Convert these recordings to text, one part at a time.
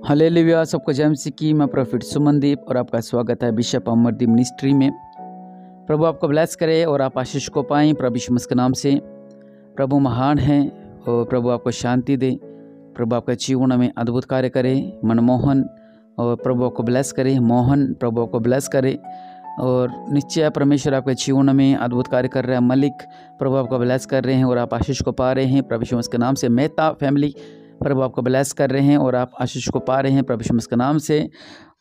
Hallelujah. सबको जय मसीह की। मैं प्रॉफिट सुमनदीप और आपका स्वागत है बिशप अमरदीप मिनिस्ट्री में। प्रभु आपको ब्लेस करे और आप आशीष को पाएं प्रभु यीशु मसीह के नाम से। प्रभु महान है और प्रभु आपको शांति दे। प्रभु आपके जीवन में अद्भुत कार्य करे। मनमोहन और प्रभु आपको ब्लेस करे। मोहन प्रभु आपको ब्लेस करे और निश्चय परमेश्वर आपके जीवन में अद्भुत कार्य कर रहे हैं। मलिक प्रभु आपको ब्लेस कर रहे हैं और आप आशीष को पा रहे हैं प्रभु यीशु मसीह के नाम से। मेहता फैमिली प्रभु आपको ब्लेस कर रहे हैं और आप आशीष को पा रहे हैं प्रभु यीशु मसीह के नाम से।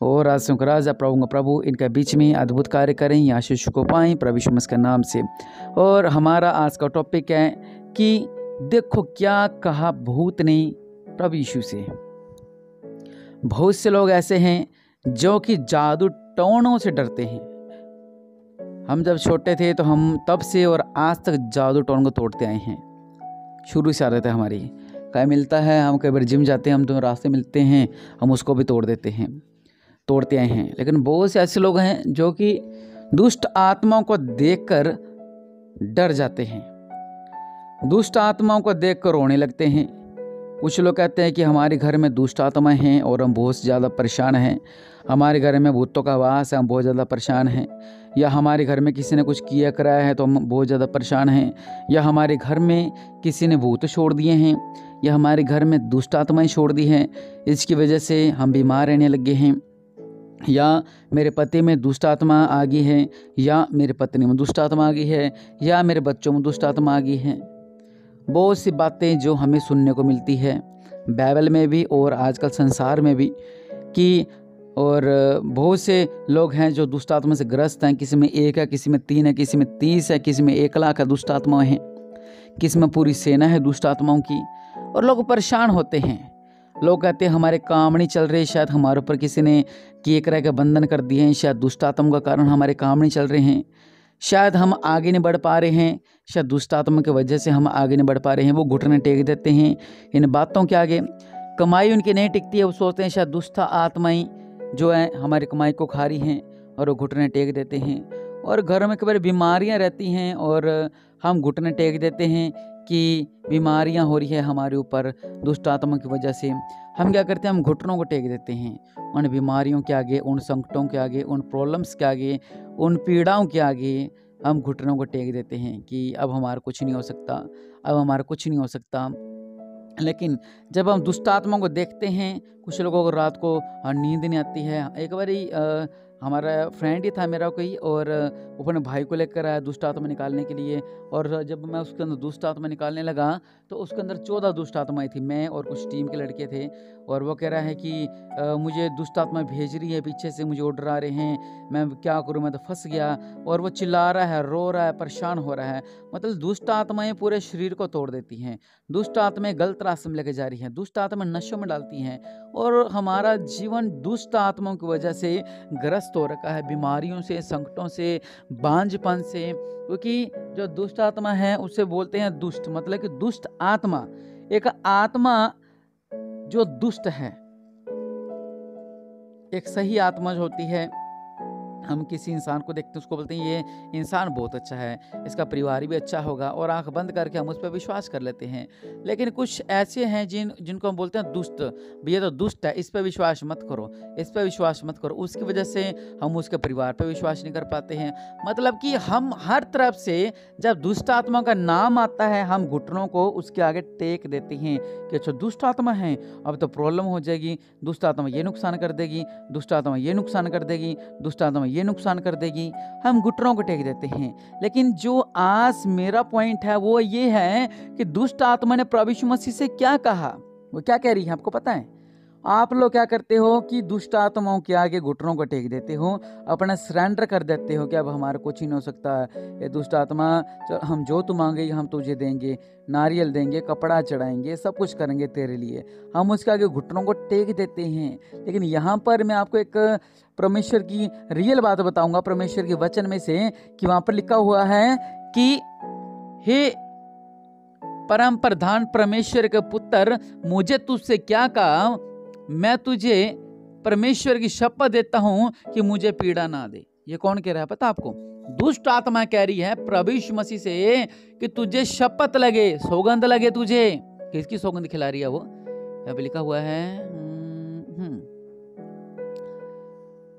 और राजों का राजा प्रभु इनके बीच में अद्भुत कार्य करें, ये आशीष को पाएँ प्रभु यीशु मसीह के नाम से। और हमारा आज का टॉपिक है कि देखो क्या कहा भूत ने प्रभु यीशु से। बहुत से लोग ऐसे हैं जो कि जादू टोनों से डरते हैं। हम जब छोटे थे तो हम तब से और आज तक जादू टोन को तोड़ते आए हैं। शुरू से आदत है हमारी। कहीं मिलता है, हम कई बार जिम जाते हैं, हम तो रास्ते मिलते हैं, हम उसको भी तोड़ देते हैं, तोड़ते आए हैं। लेकिन बहुत से ऐसे लोग हैं जो कि दुष्ट आत्माओं को देखकर डर जाते हैं, दुष्ट आत्माओं को देखकर रोने लगते हैं। कुछ लोग कहते हैं कि हमारे घर में दुष्ट आत्माएं हैं और हम बहुत ज़्यादा परेशान हैं, हमारे घर में भूतों का वास है, हम बहुत ज़्यादा परेशान हैं। या हमारे घर में किसी ने कुछ किया कराया है तो हम बहुत ज़्यादा परेशान हैं। या हमारे घर में किसी ने भूत छोड़ दिए हैं, या हमारे घर में दुष्ट आत्माएं छोड़ दी हैं, इसकी वजह से हम बीमार रहने लगे हैं। या मेरे पति में दुष्ट आत्मा आ गई है, या मेरे पत्नी में दुष्ट आत्मा आ गई है, या मेरे बच्चों में दुष्ट आत्मा आ गई है। बहुत सी बातें जो हमें सुनने को मिलती है बाइबल में भी और आजकल संसार में भी, कि और बहुत से लोग हैं जो दुष्ट आत्मा से ग्रस्त हैं। किसी में 1 है, किसी में 3 है, किसी में 30 है, किसी में 1 लाख है दुष्ट आत्माएं हैं, किसी में पूरी सेना है दुष्ट आत्माओं की। और लोग परेशान होते हैं। लोग कहते हैं हमारे काम नहीं चल रहे, शायद हमारे ऊपर किसी ने किए कराए के बंधन कर दिए हैं, शायद दुष्ट आत्मा का कारण हमारे काम नहीं चल रहे हैं, शायद हम आगे नहीं बढ़ पा रहे हैं, शायद दुष्ट आत्मा की वजह से हम आगे नहीं बढ़ पा रहे हैं। वो घुटने टेक देते हैं इन बातों के आगे। कमाई उनकी नहीं टिकती है, वो सोचते हैं शायद दुष्ट आत्माएं जो है हमारी कमाई को खा रही हैं, और वो घुटने टेक देते हैं। और घर में कई बार बीमारियाँ रहती हैं और हम घुटने टेक देते हैं कि बीमारियाँ हो रही है हमारे ऊपर दुष्ट आत्मा की वजह से। हम क्या करते हैं, हम घुटनों को टेक देते हैं उन बीमारियों के आगे, उन संकटों के आगे, उन प्रॉब्लम्स के आगे, उन पीड़ाओं के आगे हम घुटनों को टेक देते हैं कि अब हमारा कुछ नहीं हो सकता, अब हमारा कुछ नहीं हो सकता। लेकिन जब हम दुष्ट आत्मा को देखते हैं, कुछ लोगों को रात को नींद नहीं आती है। एक बार हमारा फ्रेंड ही था मेरा कोई, और वो अपने भाई को लेकर आया दुष्ट आत्मा निकालने के लिए। और जब मैं उसके अंदर दुष्ट आत्मा निकालने लगा तो उसके अंदर 14 दुष्ट आत्माएं थी। मैं और कुछ टीम के लड़के थे, और वो कह रहा है कि मुझे दुष्ट आत्मा भेज रही है, पीछे से मुझे उड़ रहा रहे हैं, मैं क्या करूं, मैं तो फंस गया। और वो चिल्ला रहा है, रो रहा है, परेशान हो रहा है। मतलब दुष्ट आत्माएं पूरे शरीर को तोड़ देती हैं, दुष्ट आत्माएं गलत रास्ते में लेके जा रही हैं, दुष्ट आत्माएं नशों में डालती हैं। और हमारा जीवन दुष्ट आत्माओं की वजह से ग्रस्त हो रखा है, बीमारियों से, संकटों से, बांझपन से। क्योंकि जो दुष्ट आत्मा है उसे बोलते हैं दुष्ट, मतलब कि दुष्ट आत्मा एक आत्मा जो दुष्ट है। एक सही आत्मा जो होती है, हम किसी इंसान को देखते हैं उसको बोलते हैं ये इंसान बहुत अच्छा है, इसका परिवार भी अच्छा होगा, और आंख बंद करके हम उस पर विश्वास कर लेते हैं। लेकिन कुछ ऐसे हैं जिनको हम बोलते हैं दुष्ट, ये तो दुष्ट है, इस पर विश्वास मत करो, इस पर विश्वास मत करो। उसकी वजह से हम उसके परिवार पर विश्वास नहीं कर पाते हैं। मतलब कि हम हर तरफ से जब दुष्ट आत्मा का नाम आता है, हम घुटनों को उसके आगे टेक देते हैं कि अच्छा दुष्ट आत्मा है, अब तो प्रॉब्लम हो जाएगी, दुष्ट आत्मा ये नुकसान कर देगी, दुष्ट आत्मा ये नुकसान कर देगी, दुष्ट आत्मा ये नुकसान कर देगी, हम घुटनों को टेक देते हैं। लेकिन जो आज मेरा पॉइंट है वो ये है कि दुष्ट आत्मा ने प्रभु यीशु मसीह से क्या कहा, वो क्या कह रही है आपको पता है? आप लोग क्या करते हो कि दुष्ट आत्माओं के आगे घुटनों को टेक देते हो, अपना सरेंडर कर देते हो कि अब हमारा कुछ ही नहीं हो सकता। ये दुष्ट आत्मा, हम जो तू मांगेगी हम तुझे देंगे, नारियल देंगे, कपड़ा चढ़ाएंगे, सब कुछ करेंगे तेरे लिए। हम उसके आगे घुटनों को टेक देते हैं। लेकिन यहाँ पर मैं आपको एक परमेश्वर की रियल बात बताऊंगा, परमेश्वर के वचन में से, कि वहां पर लिखा हुआ है कि हे परम प्रधान परमेश्वर के पुत्र, मुझे तुझसे क्या कहा, मैं तुझे परमेश्वर की शपथ देता हूं कि मुझे पीड़ा ना दे। ये कौन कह रहा है पता आपको? दुष्ट आत्मा कह रही है प्रभु यीशु मसीह से कि तुझे शपथ लगे, सौगंध लगे तुझे। किसकी सौगंध खिला रही है वो? यहाँ पे लिखा हुआ है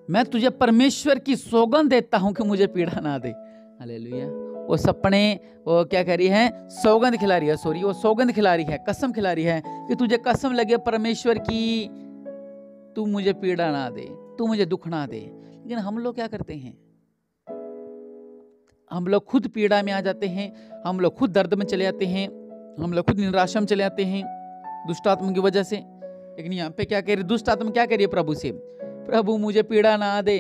मैं तुझे परमेश्वर की सौगंध देता हूं कि मुझे पीड़ा ना दे। हालेलुया। वो सपने, वो क्या कह रही है, सौगंध खिला रही है, सॉरी वो सौगंध खिला रही है, कसम खिला रही है कि तुझे कसम लगे परमेश्वर की, तू मुझे पीड़ा ना दे, तू मुझे दुख ना दे। लेकिन हम लोग क्या करते हैं, हम लोग खुद पीड़ा में आ जाते हैं, हम लोग खुद दर्द में चले जाते हैं, हम लोग खुद निराशा में चले जाते हैं दुष्ट आत्मा की वजह से। लेकिन यहाँ पे क्या कह रही, दुष्ट आत्मा क्या कह रही है प्रभु से, प्रभु मुझे पीड़ा ना दे,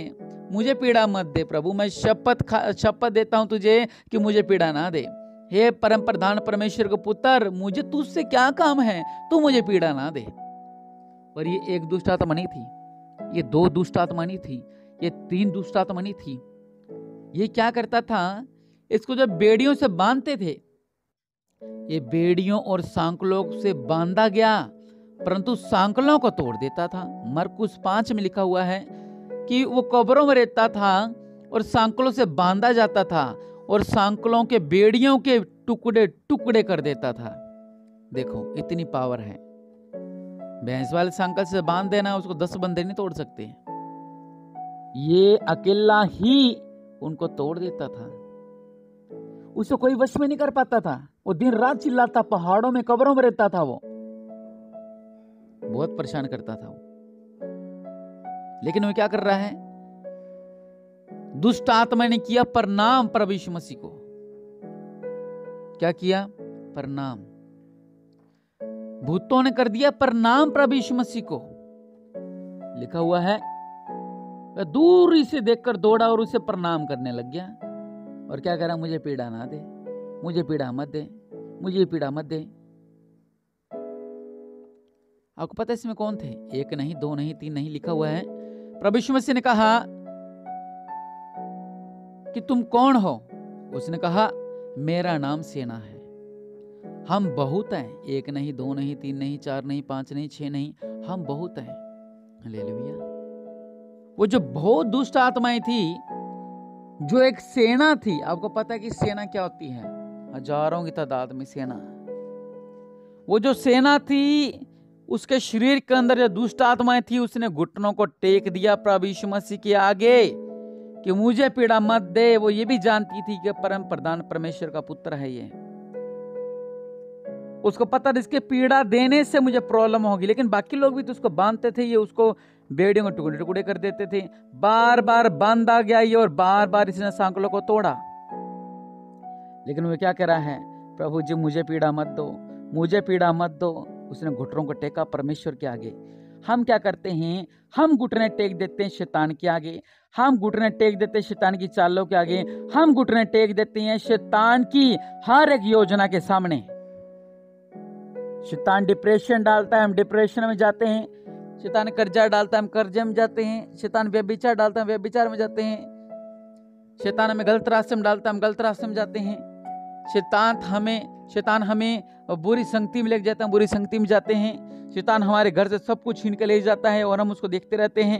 मुझे पीड़ा मत दे प्रभु, मैं शपथ देता हूं तुझे कि मुझे पीड़ा ना दे। हे परम प्रधान परमेश्वर के पुत्र, मुझे तुझसे क्या काम है, तू मुझे पीड़ा ना दे। और ये एक दुष्ट आत्मा नहीं थी, ये दो दुष्ट आत्मा नहीं थी, ये तीन दुष्ट आत्मा नहीं थी। ये क्या करता था, इसको जब बेड़ियों से बांधते थे, ये बेड़ियों और सांकलों से बांधा गया, परंतु सांकलों को तोड़ देता था। मरकुस 5 में लिखा हुआ है कि वो कब्रों में रहता था और सांकलों से बांधा जाता था और सांकलों के बेड़ियों के टुकड़े टुकड़े कर देता था। देखो इतनी पावर है। भैंस वाले सांकल से बांध देना, उसको 10 बंदे नहीं तोड़ सकते, ये अकेला ही उनको तोड़ देता था। उसे कोई वश में नहीं कर पाता था, वो दिन रात चिल्लाता, पहाड़ों में कब्रों में रहता था, वो बहुत परेशान करता था वो। लेकिन वो क्या कर रहा है, दुष्ट आत्मा ने किया प्रणाम प्रभु यीशु मसीह को। क्या किया, प्रणाम। भूतों ने कर दिया प्रणाम प्रभु यीशु मसीह को। लिखा हुआ है दूर से देखकर दौड़ा और उसे प्रणाम करने लग गया। और क्या कह रहा, मुझे पीड़ा ना दे, मुझे पीड़ा मत दे, मुझे पीड़ा मत दे। आपको पता है इसमें कौन थे, एक नहीं, दो नहीं, तीन नहीं, लिखा हुआ है प्रभु यीशु मसीह ने कहा कि तुम कौन हो। उसने कहा मेरा नाम सेना है, हम बहुत हैं, एक नहीं, दो नहीं, तीन नहीं, चार नहीं, पांच नहीं, 6 नहीं, हम बहुत हैं। हालेलुया। वो जो बहुत दुष्ट आत्माएं थी, जो एक सेना थी, आपको पता है कि सेना क्या होती है, हजारों की तादाद में सेना। वो जो सेना थी, उसके शरीर के अंदर जो दुष्ट आत्माएं थी, उसने घुटनों को टेक दिया प्रभु यीशु मसीह के आगे कि मुझे पीड़ा मत दे। वो ये भी जानती थी कि परम प्रधान परमेश्वर का पुत्र है ये, उसको पता था इसके पीड़ा देने से मुझे प्रॉब्लम होगी। लेकिन बाकी लोग भी तो उसको बांधते थे, ये उसको बेड़ियों को टुकड़े टुकड़े कर देते थे। बार बार बांधा गया ये और बार बार इसने सांकलों को तोड़ा। लेकिन वो क्या कह रहा है, प्रभु जी मुझे पीड़ा मत दो, मुझे पीड़ा मत दो। उसने घुटनों को टेका परमेश्वर के आगे। हम क्या करते हैं, हम घुटने टेक देते हैं शैतान के आगे, हम घुटने टेक देते हैं शैतान की चालों के आगे, हम घुटने टेक देते हैं शैतान की हर एक योजना के सामने। शैतान डिप्रेशन डालता है, हम डिप्रेशन में जाते हैं। शैतान कर्जा डालता है, हम कर्जे में जाते हैं। शैतान व्यभिचार डालता है, हम व्यभिचार में जाते हैं। शैतान हमें गलत रास्ते में डालता है, हम गलत रास्ते में जाते हैं। शैतान हमें बुरी संगति में लेके जाता है, बुरी संगति में जाते हैं। शैतान हमारे घर से सब कुछ छीन के ले जाता है और हम उसको देखते रहते हैं।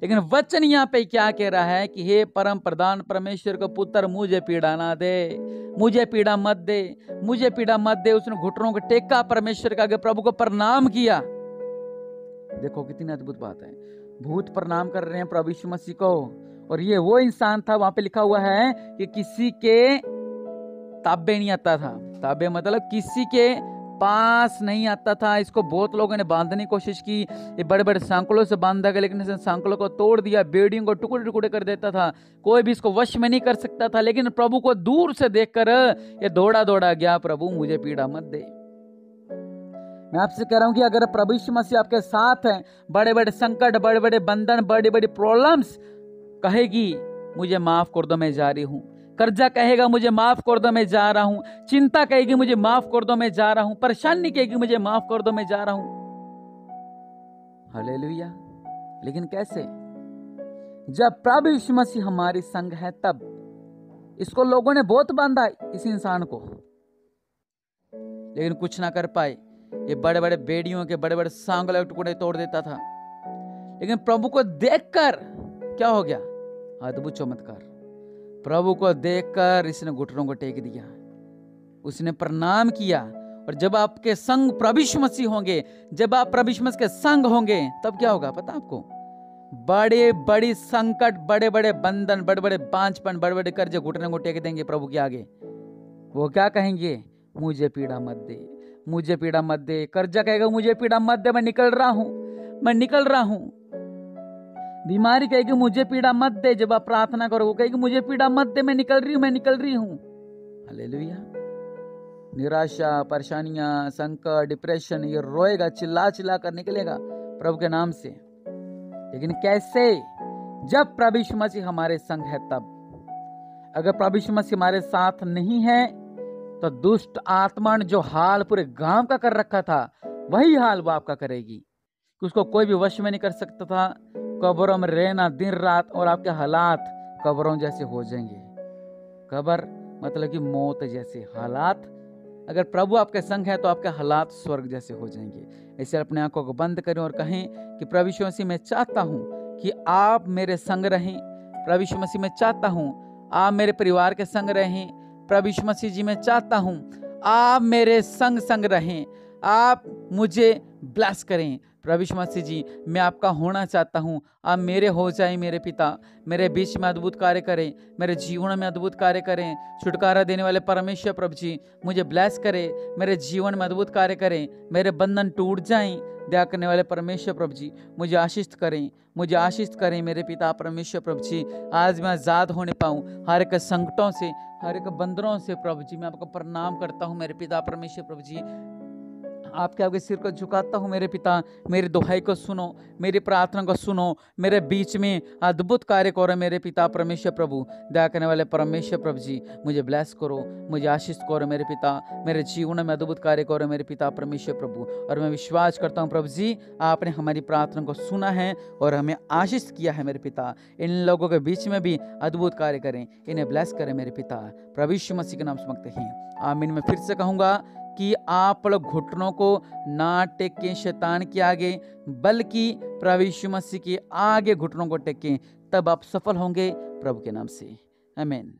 लेकिन वचन यहाँ पे क्या कह रहा है कि हे परम प्रधान परमेश्वर का पुत्र, मुझे पीड़ा ना दे, मुझे पीड़ा मत दे, मुझे पीड़ा मत दे। उसने घुटनों को टेका परमेश्वर के आगे, प्रभु को प्रणाम किया। देखो कितनी अद्भुत बात है, भूत प्रणाम कर रहे हैं प्रभु यीशु मसीह को। और ये वो इंसान था, वहां पे लिखा हुआ है कि किसी के ताबे नहीं आता था। ताबे मतलब किसी के पास नहीं आता था। इसको बहुत लोगों ने बांधने की कोशिश की, ये बड़े बड़े सांकलों से बांधा गया, लेकिन इसने सांकलों को तोड़ दिया, बेड़ियों को टुकड़े टुकड़े कर देता था। कोई भी इसको वश में नहीं कर सकता था। लेकिन प्रभु को दूर से देखकर ये दौड़ा दौड़ा गया, प्रभु मुझे पीड़ा मत दे। मैं आपसे कह रहा हूं कि अगर प्रभु यीशु मसीह आपके साथ है, बड़े बड़े संकट, बड़े बड़े बंधन, बड़ी बड़ी प्रॉब्लम्स कहेगी मुझे माफ कर दो मैं जा रही हूं, कर्जा कहेगा मुझे माफ कर दो मैं जा रहा हूं, चिंता कहेगी मुझे माफ कर दो मैं जा रहा हूं, परेशानी कहेगी मुझे माफ कर दो मैं जा रहा हूं। हालेलुया। लेकिन कैसे, जब प्रभु यीशु मसीह हमारी संग है तब। इसको लोगों ने बहुत बांधा इस इंसान को, लेकिन कुछ ना कर पाए। ये बड़े बड़े बेड़ियों के बड़े बड़े सांगलों के टुकड़े तोड़ देता था। लेकिन प्रभु को देखकर क्या हो गया, अद्भुत चमत्कार। प्रभु को देखकर इसने घुटनों को टेक दिया, उसने प्रणाम किया। और जब आपके संग प्रभु यीशु मसीह होंगे, जब आप प्रभु यीशु मसीह के संग होंगे, तब क्या होगा पता आपको, बड़े बड़ी संकट, बड़े बड़े बंधन, बड़े बड़े बांझपन, बड़े बड़े कर्जे घुटने को टेक देंगे प्रभु के आगे। वो क्या कहेंगे? मुझे पीड़ा मत दे, मुझे पीड़ा मत दे। कर्जा कहेगा मुझे पीड़ा मत दे, मैं निकल रहा हूं, मैं निकल रहा हूं। बीमारी कहेगी मुझे पीड़ा मत दे, जब आप प्रार्थना करो वो कहेगी मुझे पीड़ा मत दे, मैं निकल रही हूं, मैं निकल रही हूं। हालेलुया। निराशा, परेशानियां, संकट, डिप्रेशन, ये रोएगा, चिल्ला चिल्ला कर निकलेगा प्रभु के नाम से। लेकिन कैसे? जब प्रभु यीशु मसीह हमारे संग है तब। अगर प्रभु यीशु मसीह हमारे साथ नहीं है तो दुष्ट आत्मा ने जो हाल पूरे गांव का कर रखा था वही हाल वो आपका करेगी। उसको कोई भी वश में नहीं कर सकता था। कब्रों में रहना दिन रात, और आपके हालात कब्रों जैसे हो जाएंगे। कब्र मतलब कि मौत जैसे हालात। अगर प्रभु आपके संग है तो आपके हालात स्वर्ग जैसे हो जाएंगे। इसलिए अपने आंखों को बंद करें और कहें कि प्रभु यीशु मसीह मैं चाहता हूं कि आप मेरे संग रहें। प्रभु यीशु मसीह मैं चाहता हूं आप मेरे परिवार के संग रहें। प्रभु यीशु मसीह जी मैं चाहता हूं आप मेरे संग संग रहें, आप मुझे ब्लेस करें। प्रभु यीशु मसीह जी मैं आपका होना चाहता हूँ, आप मेरे हो जाए मेरे पिता। मेरे बीच में अद्भुत कार्य करें, मेरे जीवन में अद्भुत कार्य करें। छुटकारा देने वाले परमेश्वर प्रभु जी मुझे ब्लेस करें, मेरे जीवन में अद्भुत कार्य करें, मेरे बंधन टूट जाएं। दया करने वाले परमेश्वर प्रभु जी मुझे आशीष करें, मुझे आशीष करें मेरे पिता परमेश्वर प्रभु जी। आज मैं आज़ाद होने पाऊँ हर एक संकटों से, हर एक बंधनों से। प्रभु जी मैं आपको प्रणाम करता हूँ मेरे पिता परमेश्वर प्रभु जी। आपके आगे सिर को झुकाता हूँ मेरे पिता। मेरी दुहाई को सुनो, मेरी प्रार्थना को सुनो, मेरे बीच में अद्भुत कार्य करो मेरे पिता परमेश्वर प्रभु। दया करने वाले परमेश्वर प्रभु जी मुझे ब्लेस करो, मुझे आशीष करो मेरे पिता। मेरे जीवन में अद्भुत कार्य करो मेरे पिता परमेश्वर प्रभु। और मैं विश्वास करता हूँ प्रभु जी आपने हमारी प्रार्थना को सुना है और हमें आशीष किया है मेरे पिता। इन लोगों के बीच में भी अद्भुत कार्य करें, इन्हें ब्लेस करें मेरे पिता। प्रभु यीशु मसीह के नाम से मांगते हैं, आमीन। मैं फिर से कहूँगा कि आप लोग घुटनों को ना टेकें शैतान के आगे, बल्कि प्रभु यीशु मसीह के आगे घुटनों को टेकें, तब आप सफल होंगे प्रभु के नाम से। आमीन।